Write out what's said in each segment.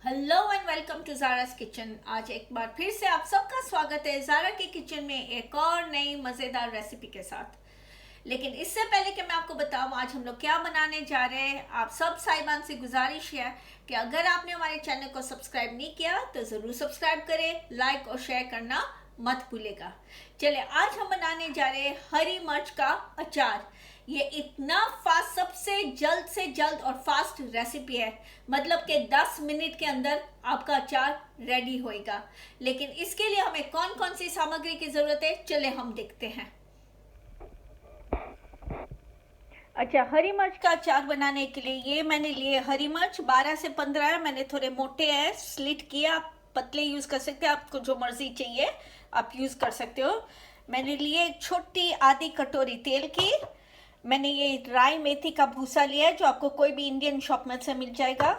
Hello and welcome to Zara's kitchen. आज एक बार फिर से आप सबका स्वागत है ज़ारा के किचन में एक और नई मज़ेदार रेसिपी के साथ। लेकिन इससे पहले कि मैं आपको बताऊं आज हम लोग क्या बनाने जा रहे हैं, आप सब साहिबान से गुजारिश है कि अगर आपने हमारे चैनल को सब्सक्राइब नहीं किया तो ज़रूर सब्सक्राइब करें, लाइक और शेयर करना मत भूलेगा। चलिए, आज हम बनाने जा रहे हैं हरी मिर्च का अचार। ये इतना फास्ट, सबसे जल्द से जल्द और फास्ट रेसिपी है, मतलब कि 10 मिनट के अंदर आपका अचार रेडी होएगा। लेकिन इसके लिए हमें कौन कौन सी सामग्री की जरूरत है, चले हम देखते हैं। अच्छा, हरी मिर्च का अचार बनाने के लिए ये मैंने लिए हरी मिर्च 12 से 15 है। मैंने थोड़े मोटे हैं, स्लिट किया। आप पतले यूज कर सकते हैं, आपको जो मर्जी चाहिए आप यूज कर सकते हो। मैंने लिए एक छोटी आधी कटोरी तेल की। मैंने ये राई मेथी का भूसा लिया है जो आपको कोई भी इंडियन शॉप में से मिल जाएगा।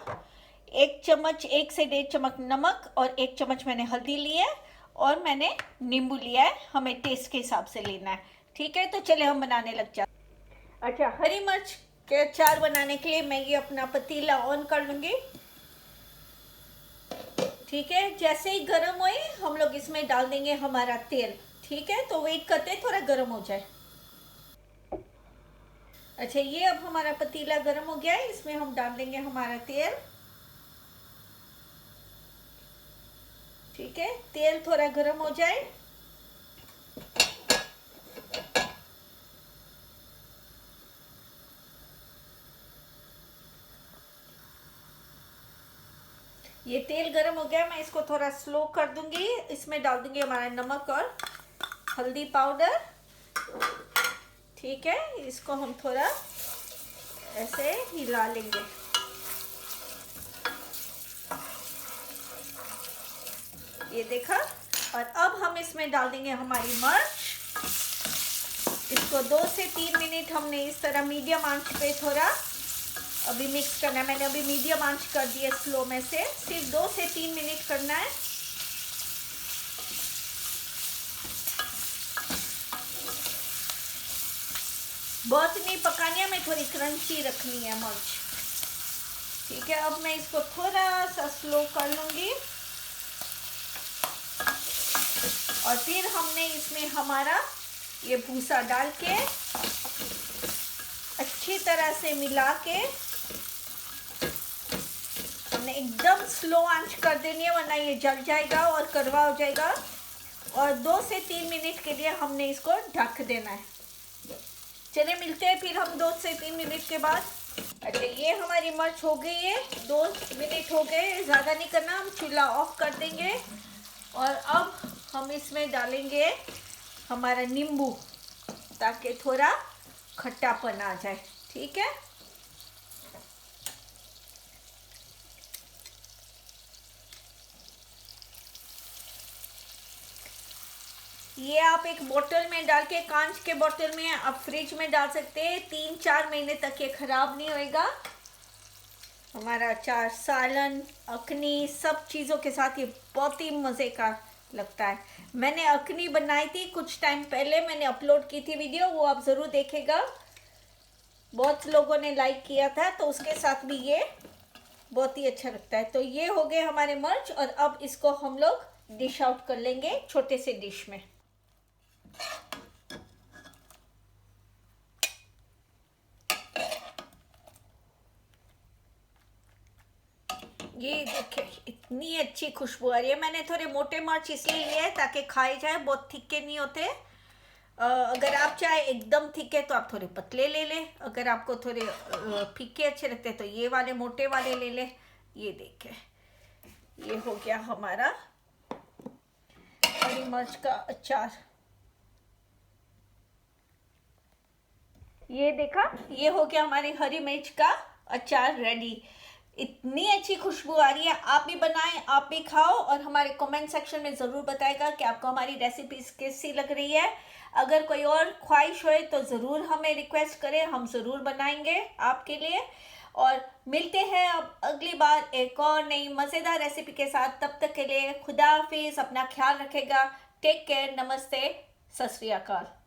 1 चम्मच, 1 से 1.5 चम्मच नमक और 1 चम्मच मैंने हल्दी लिया है। और मैंने नींबू लिया है, हमें टेस्ट के हिसाब से लेना है। ठीक है, तो चले हम बनाने लग जाते। अच्छा, हरी मिर्च के अचार बनाने के लिए मैं ये अपना पतीला ऑन कर लूंगी। ठीक है, जैसे ही गर्म होए हम लोग इसमें डाल देंगे हमारा तेल। ठीक है, तो वेट करते हैं थोड़ा गर्म हो जाए। अच्छा, ये अब हमारा पतीला गर्म हो गया है, इसमें हम डाल देंगे हमारा तेल। ठीक है, तेल थोड़ा गर्म हो जाए। ये तेल गर्म हो गया, मैं इसको थोड़ा स्लो कर दूंगी। इसमें डाल दूंगी हमारा नमक और हल्दी पाउडर। ठीक है, इसको हम थोड़ा ऐसे हिला लेंगे। ये देखा। और अब हम इसमें डाल देंगे हमारी मिर्च। इसको 2 से 3 मिनट हमने इस तरह मीडियम आंच पे थोड़ा अभी मिक्स करना है। मैंने अभी मीडियम आंच कर दिया स्लो में से, सिर्फ 2 से 3 मिनट करना है। बहुत नहीं पकानी है, मैं थोड़ी क्रंची रखनी है मिर्च। ठीक है, अब मैं इसको थोड़ा सा स्लो कर लूंगी। और फिर हमने इसमें हमारा ये भूसा डाल के अच्छी तरह से मिला के हमने एकदम स्लो आंच कर देनी है, वरना ये जल जाएगा और कड़वा हो जाएगा। और 2 से 3 मिनट के लिए हमने इसको ढक देना है। चलिए, मिलते हैं फिर हम 2 से 3 मिनट के बाद। अच्छा, ये हमारी मिर्च हो गई है, 2 मिनट हो गए। ज़्यादा नहीं करना, हम चूल्हा ऑफ कर देंगे। और अब हम इसमें डालेंगे हमारा नींबू, ताकि थोड़ा खट्टापन आ जाए। ठीक है, ये आप एक बोतल में डाल के, कांच के बोतल में आप फ्रिज में डाल सकते हैं। 3-4 महीने तक ये खराब नहीं होएगा। हमारा अचार सालन, अखनी, सब चीज़ों के साथ ये बहुत ही मज़े का लगता है। मैंने अखनी बनाई थी कुछ टाइम पहले, मैंने अपलोड की थी वीडियो, वो आप ज़रूर देखेगा। बहुत लोगों ने लाइक किया था, तो उसके साथ भी ये बहुत ही अच्छा लगता है। तो ये हो गए हमारे मिर्च, और अब इसको हम लोग डिश आउट कर लेंगे छोटे से डिश में। ये देखिए, इतनी अच्छी खुशबू आ रही है। मैंने थोड़े मोटे मिर्च इसलिए लिए हैं ताकि खाए जाए, बहुत थिक्के नहीं होते। अगर आप चाहे एकदम थिक्के तो आप थोड़े पतले ले लें। अगर आपको थोड़े फीके अच्छे लगते हैं तो ये वाले मोटे वाले ले लें। ये देखिए, ये हो गया हमारा हरी मिर्च का अचार। ये देखा, ये हो गया हमारी हरी मिर्च का अचार रेडी। इतनी अच्छी खुशबू आ रही है। आप भी बनाएं, आप भी खाओ, और हमारे कमेंट सेक्शन में ज़रूर बताएगा कि आपको हमारी रेसिपीज कैसी लग रही है। अगर कोई और ख्वाहिश हो तो ज़रूर हमें रिक्वेस्ट करें, हम ज़रूर बनाएंगे आपके लिए। और मिलते हैं अब अगली बार एक और नई मज़ेदार रेसिपी के साथ। तब तक के लिए खुदा हाफिज़, अपना ख्याल रखेगा। टेक केयर, नमस्ते, सत श्री अकाल।